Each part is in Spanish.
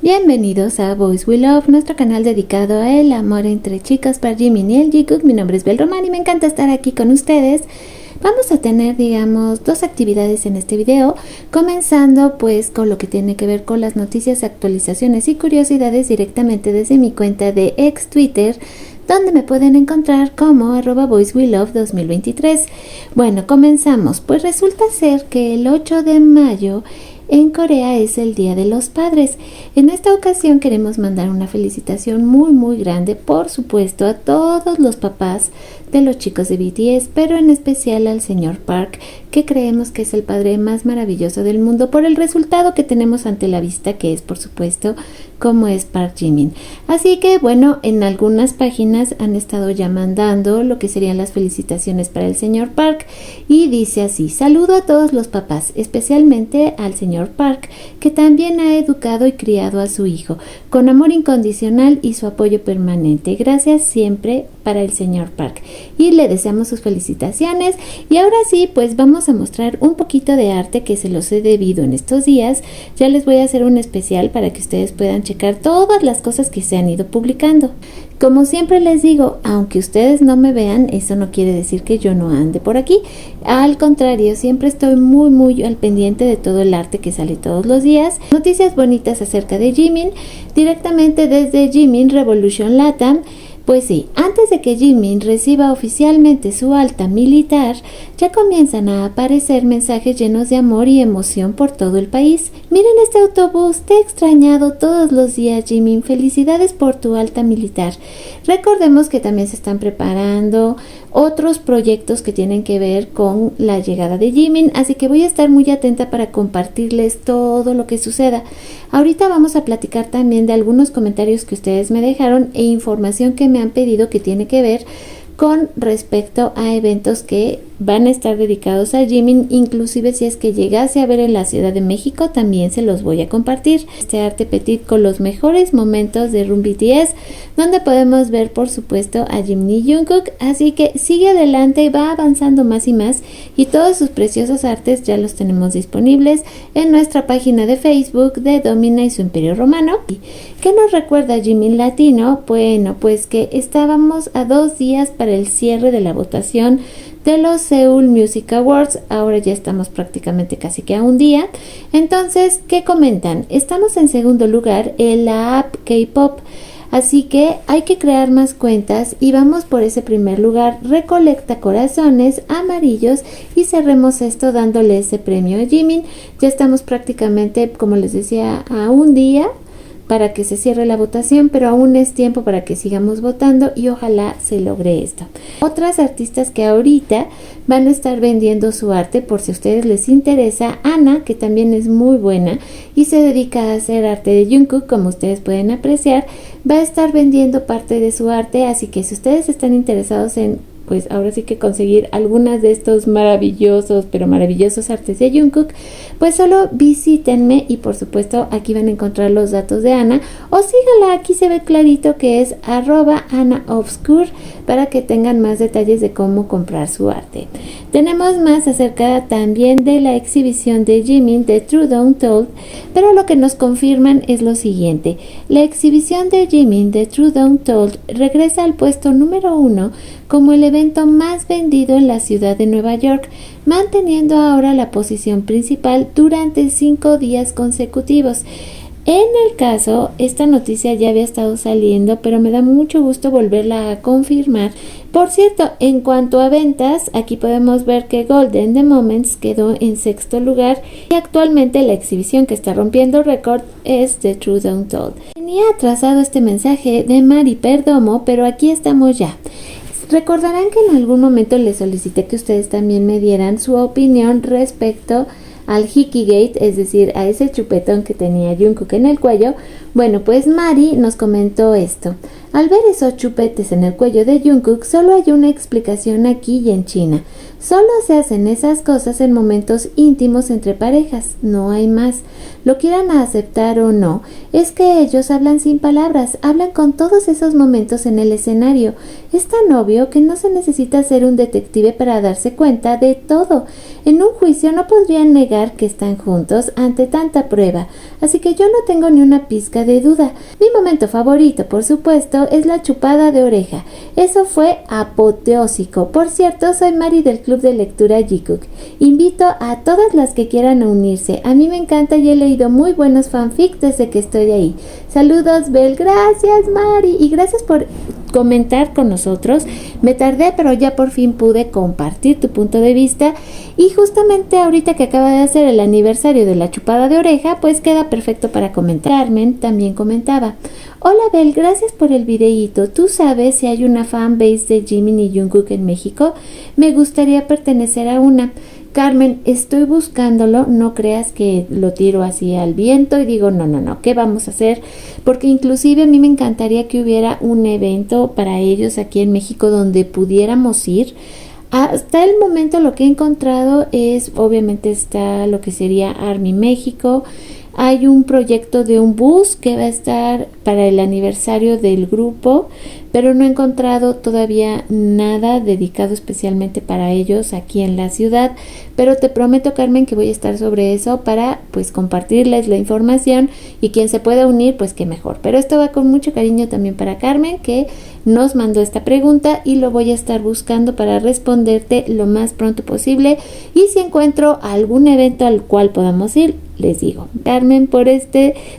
Bienvenidos a Boys We Love, nuestro canal dedicado a el amor entre chicos para Jimin y el Jungkook. Mi nombre es Bel Román y me encanta estar aquí con ustedes. Vamos a tener, dos actividades en este video, comenzando pues con lo que tiene que ver con las noticias, actualizaciones y curiosidades directamente desde mi cuenta de ex Twitter, donde me pueden encontrar como @boyswelove2023. Bueno, comenzamos. Pues resulta ser que el 8 de mayo en Corea es el Día de los Padres. En esta ocasión queremos mandar una felicitación muy grande, por supuesto, a todos los papás de los chicos de BTS, pero en especial al señor Park, que creemos que es el padre más maravilloso del mundo por el resultado que tenemos ante la vista, que es, por supuesto, como es Park Jimin. Así que, bueno, en algunas páginas han estado ya mandando lo que serían las felicitaciones para el señor Park, y dice así: saludo a todos los papás, especialmente al señor Park, que también ha educado y criado a su hijo, con amor incondicional y su apoyo permanente. Gracias siempre para el señor Park. Y le deseamos sus felicitaciones. Y ahora sí, pues vamos a mostrar un poquito de arte que se los he debido en estos días. Ya les voy a hacer un especial para que ustedes puedan checar todas las cosas que se han ido publicando. Como siempre les digo, aunque ustedes no me vean, eso no quiere decir que yo no ande por aquí. Al contrario, siempre estoy muy al pendiente de todo el arte que sale todos los días. Noticias bonitas acerca de Jimin, directamente desde Jimin Revolution Latam. Pues sí, antes de que Jimin reciba oficialmente su alta militar, ya comienzan a aparecer mensajes llenos de amor y emoción por todo el país. Miren este autobús, te he extrañado todos los días, Jimin. Felicidades por tu alta militar. Recordemos que también se están preparando otros proyectos que tienen que ver con la llegada de Jimin, así que voy a estar muy atenta para compartirles todo lo que suceda. Ahorita vamos a platicar también de algunos comentarios que ustedes me dejaron e información que me han pedido que tiene que ver con respecto a eventos que van a estar dedicados a Jimin. Inclusive si es que llegase a ver en la Ciudad de México, también se los voy a compartir. Este arte petit con los mejores momentos de Run BTS, donde podemos ver por supuesto a Jimin y Jungkook. Así que sigue adelante y va avanzando más y más, y todos sus preciosos artes ya los tenemos disponibles en nuestra página de Facebook de Domina y su Imperio Romano. ¿Qué nos recuerda Jimin Latino? Bueno, pues que estábamos a 2 días para el cierre de la votación de los Seoul Music Awards. Ahora ya estamos prácticamente casi que a un día. Entonces, ¿qué comentan? Estamos en segundo lugar en la app K-Pop, así que hay que crear más cuentas y vamos por ese primer lugar. Recolecta corazones amarillos y cerremos esto dándole ese premio a Jimin. Ya estamos prácticamente, como les decía, a un día para que se cierre la votación, pero aún es tiempo para que sigamos votando y ojalá se logre esto. Otras artistas que ahorita van a estar vendiendo su arte, por si a ustedes les interesa: Ana, que también es muy buena y se dedica a hacer arte de Jungkook, como ustedes pueden apreciar, va a estar vendiendo parte de su arte, así que si ustedes están interesados en, pues ahora sí que conseguir algunas de estos maravillosos artes de Jungkook, pues solo visítenme y por supuesto aquí van a encontrar los datos de Ana, o síganla, aquí se ve clarito que es @AnaObscure, para que tengan más detalles de cómo comprar su arte. Tenemos más acerca también de la exhibición de Jimin de Truth Untold, pero lo que nos confirman es lo siguiente: la exhibición de Jimin de Truth Untold regresa al puesto número 1 como el evento más vendido en la ciudad de Nueva York, manteniendo ahora la posición principal durante 5 días consecutivos. En el caso, esta noticia ya había estado saliendo, pero me da mucho gusto volverla a confirmar. Por cierto, en cuanto a ventas, aquí podemos ver que Golden The Moments quedó en sexto lugar y actualmente la exhibición que está rompiendo récord es The Truth Untold. Tenía atrasado este mensaje de Mari Perdomo, pero aquí estamos ya. Recordarán que en algún momento les solicité que ustedes también me dieran su opinión respecto al Hikigate, es decir, a ese chupetón que tenía Jungkook en el cuello. Bueno, pues Mari nos comentó esto: al ver esos chupetes en el cuello de Jungkook, solo hay una explicación aquí y en China. Solo se hacen esas cosas en momentos íntimos entre parejas, no hay más. lo quieran aceptar o no, es que ellos hablan sin palabras, hablan con todos esos momentos en el escenario. Es tan obvio que no se necesita ser un detective para darse cuenta de todo. En un juicio no podrían negar que están juntos ante tanta prueba, así que yo no tengo ni una pizca de duda. Mi momento favorito, por supuesto, es la chupada de oreja. Eso fue apoteósico. Por cierto, soy Mari del Club de Lectura Jikook. Invito a todas las que quieran unirse. A mí me encanta y he leído muy buenos fanfics desde que estoy ahí. Saludos, Bel. Gracias, Mari. Y gracias por comentar con nosotros. Me tardé, pero ya por fin pude compartir tu punto de vista. Y justamente ahorita que acaba de hacer el aniversario de la chupada de oreja, pues queda perfecto para comentar. Carmen también comentaba: hola Bel, gracias por el videíto. ¿Tú sabes si hay una fanbase de Jimin y Jungkook en México? Me gustaría pertenecer a una. Carmen, estoy buscándolo, no creas que lo tiro así al viento y digo, no, ¿qué vamos a hacer? Porque inclusive a mí me encantaría que hubiera un evento para ellos aquí en México donde pudiéramos ir. Hasta el momento lo que he encontrado es, obviamente está lo que sería ARMY México. Hay un proyecto de un bus que va a estar para el aniversario del grupo, pero no he encontrado todavía nada dedicado especialmente para ellos aquí en la ciudad. Pero te prometo, Carmen, que voy a estar sobre eso para pues compartirles la información, y quien se pueda unir, pues qué mejor. Pero esto va con mucho cariño también para Carmen, que nos mandó esta pregunta, y lo voy a estar buscando para responderte lo más pronto posible. Y si encuentro algún evento al cual podamos ir, les digo. Carmen, por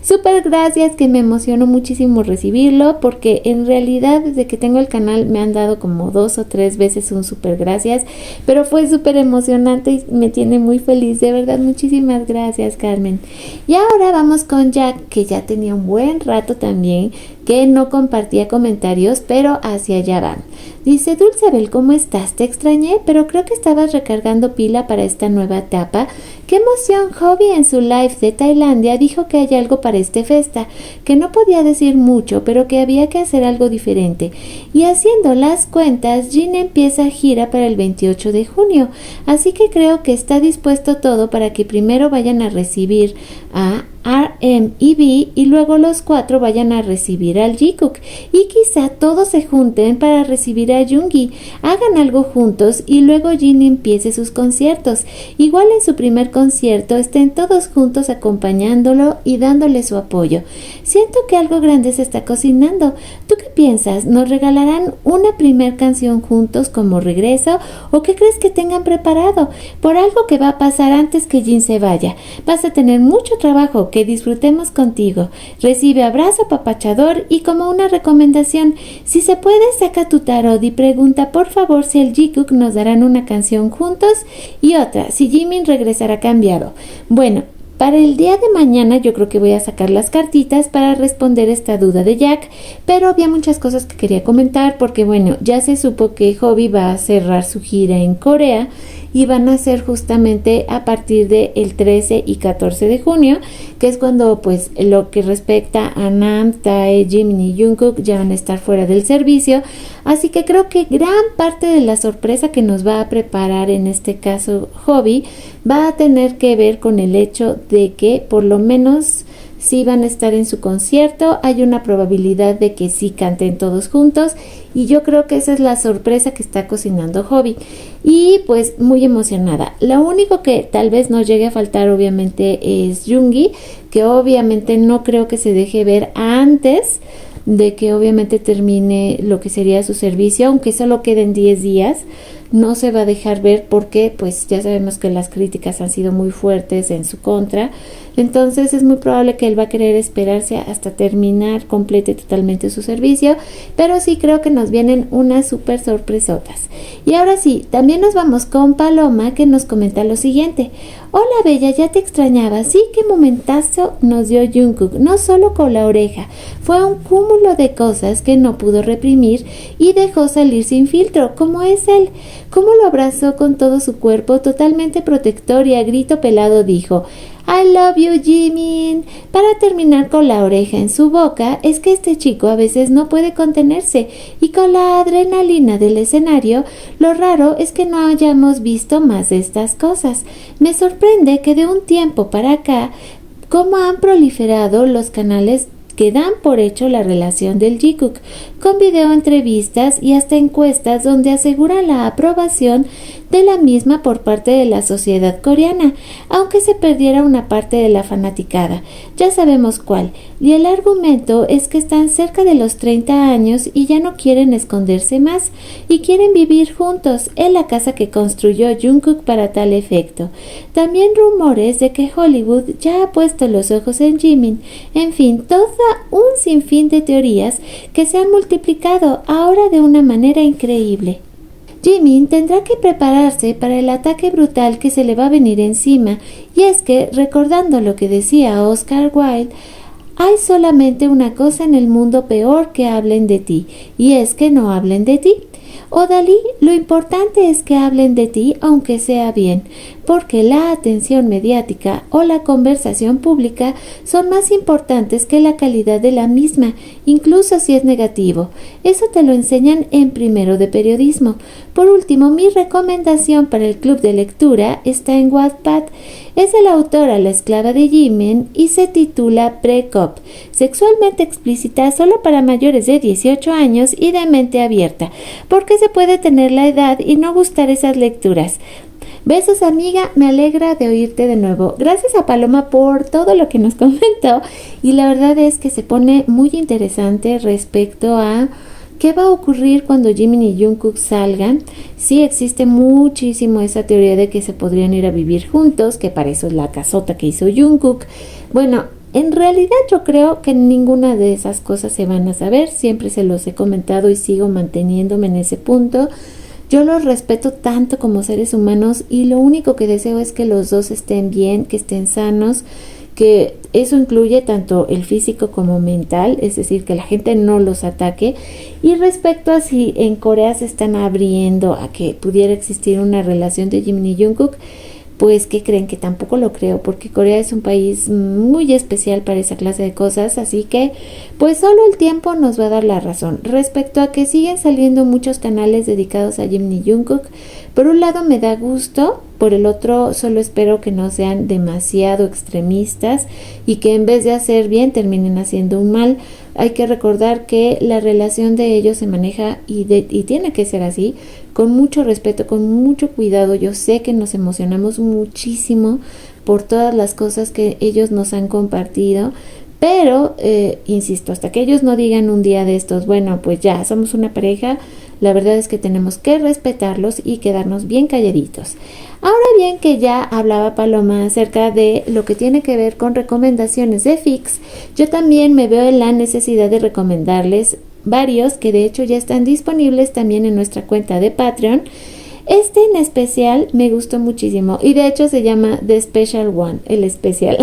súper gracias, que me emocionó muchísimo recibirlo, porque en realidad desde que tengo el canal me han dado como 2 o 3 veces un súper gracias, pero fue súper emocionante y me tiene muy feliz, de verdad. Muchísimas gracias, Carmen. Y ahora vamos con Jack, que ya tenía un buen rato también que no compartía comentarios, pero hacia allá van. Dice: Dulce Bel, ¿cómo estás? Te extrañé, pero creo que estabas recargando pila para esta nueva etapa. ¡Qué emoción! Hobby en su live de Tailandia dijo que hay algo para este festa, que no podía decir mucho, pero que había que hacer algo diferente. Y haciendo las cuentas, Jin empieza gira para el 28 de junio, así que creo que está dispuesto todo para que primero vayan a recibir a RM y B, y luego los 4 vayan a recibir al Jikook, y quizá todos se junten para recibir a Yoongi, hagan algo juntos y luego Jin empiece sus conciertos. Igual en su primer concierto estén todos juntos acompañándolo y dándole su apoyo. Siento que algo grande se está cocinando. ¿Tú qué piensas? ¿Nos regalarán una primer canción juntos como regreso, o qué crees que tengan preparado? Por algo que va a pasar antes que Jin se vaya. Vas a tener mucho trabajo, que disfrutemos contigo. Recibe abrazo apapachador, y como una recomendación, si se puede, saca tu tarot y pregunta por favor si el Jikook nos darán una canción juntos, y otra, si Jimin regresará cambiado. Bueno, para el día de mañana yo creo que voy a sacar las cartitas para responder esta duda de Jack, pero había muchas cosas que quería comentar, porque bueno, ya se supo que Hobby va a cerrar su gira en Corea, y van a ser justamente a partir del 13 y 14 de junio, que es cuando pues lo que respecta a Nam, Tae, Jimin y Jungkook ya van a estar fuera del servicio. Así que creo que gran parte de la sorpresa que nos va a preparar en este caso Hobby va a tener que ver con el hecho de que por lo menos sí van a estar en su concierto. Hay una probabilidad de que sí canten todos juntos, y yo creo que esa es la sorpresa que está cocinando Hobby, y pues muy emocionada. Lo único que tal vez nos llegue a faltar obviamente es Yoongi, que obviamente no creo que se deje ver antes de que obviamente termine lo que sería su servicio, aunque solo queden 10 días. No se va a dejar ver porque pues ya sabemos que las críticas han sido muy fuertes en su contra. Entonces es muy probable que él va a querer esperarse hasta terminar complete totalmente su servicio, pero sí creo que nos vienen unas súper sorpresotas. Y ahora sí, también nos vamos con Paloma, que nos comenta lo siguiente: hola Bella, ya te extrañaba. Sí, qué momentazo nos dio Jungkook, no solo con la oreja, fue un cúmulo de cosas que no pudo reprimir y dejó salir sin filtro, como es él. Cómo lo abrazó con todo su cuerpo, totalmente protector, y a grito pelado dijo: I love you, Jimin. Para terminar con la oreja en su boca, es que este chico a veces no puede contenerse, y con la adrenalina del escenario, lo raro es que no hayamos visto más de estas cosas. Me sorprende que de un tiempo para acá cómo han proliferado los canales que dan por hecho la relación del Jikook, con video entrevistas y hasta encuestas donde aseguran la aprobación de la misma por parte de la sociedad coreana, aunque se perdiera una parte de la fanaticada. Ya sabemos cuál, y el argumento es que están cerca de los 30 años y ya no quieren esconderse más, y quieren vivir juntos en la casa que construyó Jungkook para tal efecto. También rumores de que Hollywood ya ha puesto los ojos en Jimin. En fin, todo un sinfín de teorías que se han multiplicado ahora de una manera increíble. Jimin tendrá que prepararse para el ataque brutal que se le va a venir encima, y es que, recordando lo que decía Oscar Wilde, hay solamente una cosa en el mundo peor que hablen de ti, y es que no hablen de ti. O Dalí, lo importante es que hablen de ti aunque sea bien, porque la atención mediática o la conversación pública son más importantes que la calidad de la misma, incluso si es negativo. Eso te lo enseñan en primero de periodismo. Por último, mi recomendación para el club de lectura está en Wattpad. Es de la autora La esclava de Jimin y se titula Pre-Cop, sexualmente explícita solo para mayores de 18 años y de mente abierta, porque se puede tener la edad y no gustar esas lecturas. Besos, amiga, me alegra de oírte de nuevo. Gracias a Paloma por todo lo que nos comentó, y la verdad es que se pone muy interesante respecto a ¿qué va a ocurrir cuando Jimin y Jungkook salgan? Sí existe muchísimo esa teoría de que se podrían ir a vivir juntos, que para eso es la casota que hizo Jungkook. Bueno, en realidad yo creo que ninguna de esas cosas se van a saber. Siempre se los he comentado y sigo manteniéndome en ese punto. Yo los respeto tanto como seres humanos y lo único que deseo es que los dos estén bien, que estén sanos, que eso incluye tanto el físico como mental, es decir, que la gente no los ataque. Y respecto a si en Corea se están abriendo a que pudiera existir una relación de Jimin y Jungkook, pues ¿qué creen? Que tampoco lo creo, porque Corea es un país muy especial para esa clase de cosas, así que pues solo el tiempo nos va a dar la razón. Respecto a que siguen saliendo muchos canales dedicados a Jimin y Jungkook, por un lado me da gusto, por el otro solo espero que no sean demasiado extremistas y que en vez de hacer bien terminen haciendo un mal. Hay que recordar que la relación de ellos se maneja y tiene que ser así, con mucho respeto, con mucho cuidado. Yo sé que nos emocionamos muchísimo por todas las cosas que ellos nos han compartido, pero, insisto, hasta que ellos no digan un día de estos, bueno, pues ya somos una pareja, la verdad es que tenemos que respetarlos y quedarnos bien calladitos. Ahora bien, que ya hablaba Paloma acerca de lo que tiene que ver con recomendaciones de Fix, yo también me veo en la necesidad de recomendarles varios que de hecho ya están disponibles también en nuestra cuenta de Patreon. Este en especial me gustó muchísimo y de hecho se llama The Special One, el especial.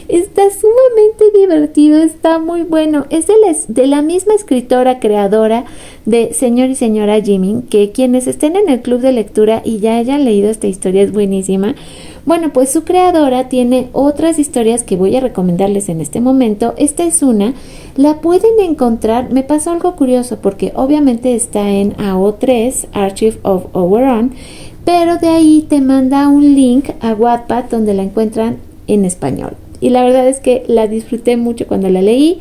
Está sumamente divertido, está muy bueno. Es de la misma escritora creadora de Señor y Señora Jimin, que quienes estén en el club de lectura y ya hayan leído esta historia es buenísima. Bueno, pues su creadora tiene otras historias que voy a recomendarles en este momento. Esta es una, la pueden encontrar, me pasó algo curioso porque obviamente está en AO3, Archive of Our Own, pero de ahí te manda un link a Wattpad donde la encuentran en español. Y la verdad es que la disfruté mucho cuando la leí.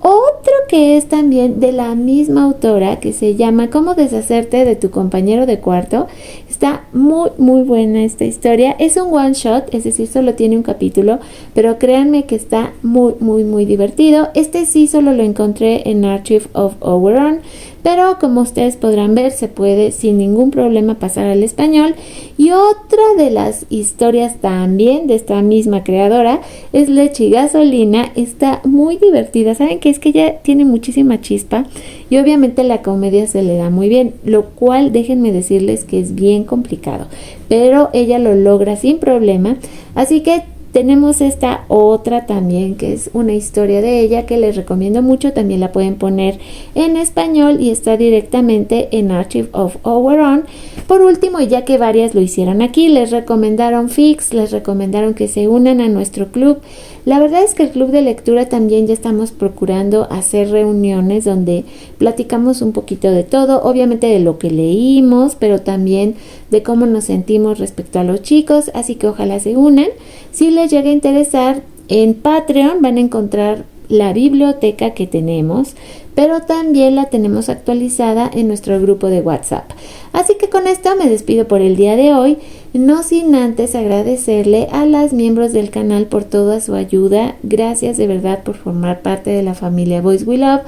Otro que es también de la misma autora, que se llama Cómo deshacerte de tu compañero de cuarto. Está muy muy buena esta historia. Es un one shot, es decir, solo tiene un capítulo, pero créanme que está muy muy muy divertido. Este sí solo lo encontré en Archive of Our Own, pero como ustedes podrán ver se puede sin ningún problema pasar al español. Y otra de las historias también de esta misma creadora es Leche y Gasolina. Está muy divertida, saben que es que ella tiene muchísima chispa y obviamente la comedia se le da muy bien, lo cual déjenme decirles que es bien complicado, pero ella lo logra sin problema. Así que tenemos esta otra también que es una historia de ella que les recomiendo mucho, también la pueden poner en español y está directamente en Archive of Our Own. Por último, ya que varias lo hicieron aquí, les recomendaron Fix, les recomendaron que se unan a nuestro club. La verdad es que el club de lectura también ya estamos procurando hacer reuniones donde platicamos un poquito de todo, obviamente de lo que leímos, pero también de cómo nos sentimos respecto a los chicos, así que ojalá se unan. Si les llega a interesar, En Patreon van a encontrar la biblioteca que tenemos, pero también la tenemos actualizada en nuestro grupo de WhatsApp. Así que con esto me despido por el día de hoy, no sin antes agradecerle a las miembros del canal por toda su ayuda. Gracias de verdad por formar parte de la familia Voice We Love.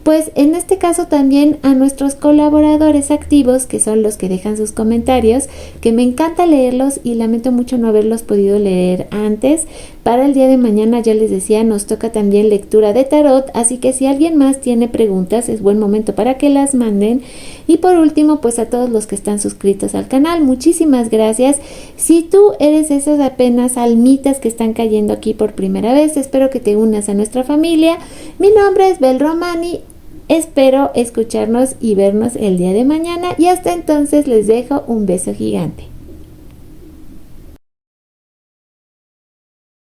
Pues en este caso también a nuestros colaboradores activos, que son los que dejan sus comentarios, que me encanta leerlos y lamento mucho no haberlos podido leer antes. Para el día de mañana, ya les decía, nos toca también lectura de tarot, así que si alguien más tiene preguntas, es buen momento para que las manden. Y por último, pues a todos los que están suscritos al canal, muchísimas gracias. Si tú eres esas apenas almitas que están cayendo aquí por primera vez, espero que te unas a nuestra familia. Mi nombre es Bel Romani. Espero escucharnos y vernos el día de mañana y hasta entonces les dejo un beso gigante.